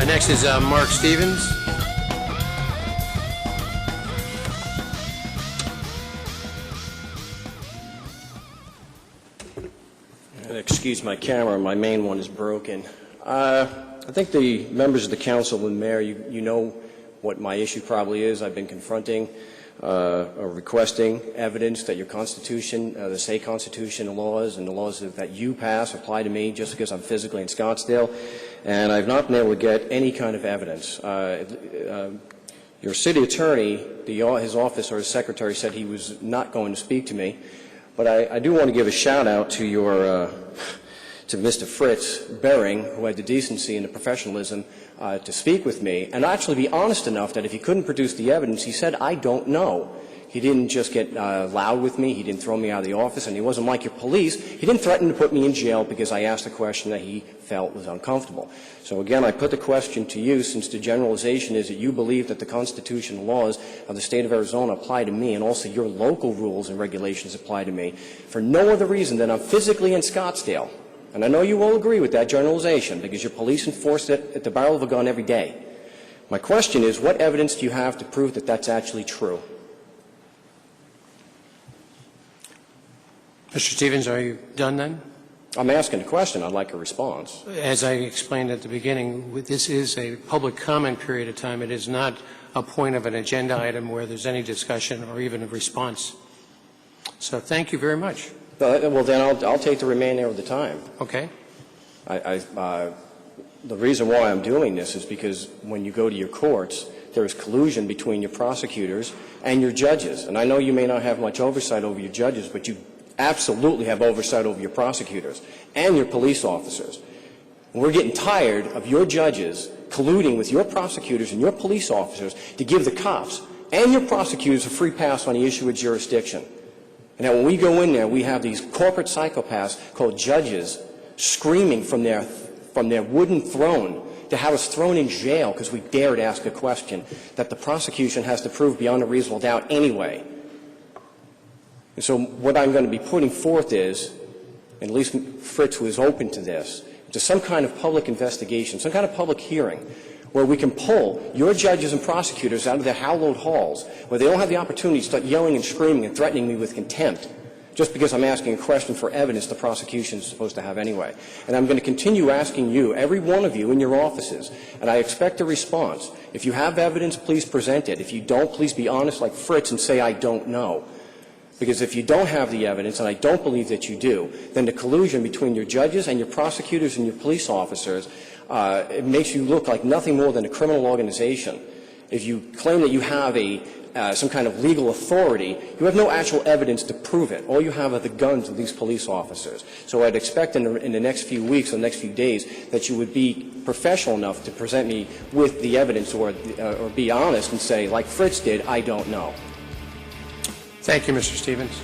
Next is Mark Stevens. Excuse my camera, my main one is broken. I think the members of the council and mayor, you know what my issue probably is. I've been confronting or requesting evidence that your Constitution, the state Constitution laws and the laws that you pass apply to me just because I'm physically in Scottsdale, and I've not been able to get any kind of evidence. Your city attorney, his office or his secretary said he was not going to speak to me, but I do want to give a shout out to to Mr. Fritz Bering, who had the decency and the professionalism to speak with me and actually be honest enough that if he couldn't produce the evidence, he said, I don't know. He didn't just get loud with me. He didn't throw me out of the office, and he wasn't like your police. He didn't threaten to put me in jail because I asked a question that he felt was uncomfortable. So again, I put the question to you, since the generalization is that you believe that the constitutional laws of the state of Arizona apply to me and also your local rules and regulations apply to me for no other reason than I'm physically in Scottsdale. And I know you will agree with that generalization because your police enforce it at the barrel of a gun every day. My question is, what evidence do you have to prove that that's actually true? Mr. Stevens, are you done then? I'm asking a question. I'd like a response. As I explained at the beginning, this is a public comment period of time. It is not a point of an agenda item where there's any discussion or even a response. So thank you very much. Well, then I'll take the remainder of the time. Okay. The reason why I'm doing this is because when you go to your courts, there is collusion between your prosecutors and your judges. And I know you may not have much oversight over your judges, but you absolutely have oversight over your prosecutors and your police officers. And we're getting tired of your judges colluding with your prosecutors and your police officers to give the cops and your prosecutors a free pass on the issue of jurisdiction. And that when we go in there, we have these corporate psychopaths called judges screaming from their wooden throne to have us thrown in jail because we dared ask a question that the prosecution has to prove beyond a reasonable doubt anyway. And so what I'm going to be putting forth is, and at least Fritz was open to this, to some kind of public investigation, some kind of public hearing, where we can pull your judges and prosecutors out of their hallowed halls, where they don't have the opportunity to start yelling and screaming and threatening me with contempt, just because I'm asking a question for evidence the prosecution is supposed to have anyway. And I'm going to continue asking you, every one of you in your offices, and I expect a response. If you have evidence, please present it. If you don't, please be honest like Fritz and say, I don't know. Because if you don't have the evidence, and I don't believe that you do, then the collusion between your judges and your prosecutors and your police officers, it makes you look like nothing more than a criminal organization. If you claim that you have some kind of legal authority, you have no actual evidence to prove it. All you have are the guns of these police officers. So I'd expect in the next few weeks or the next few days that you would be professional enough to present me with the evidence or be honest and say, like Fritz did, I don't know. Thank you, Mr. Stevens.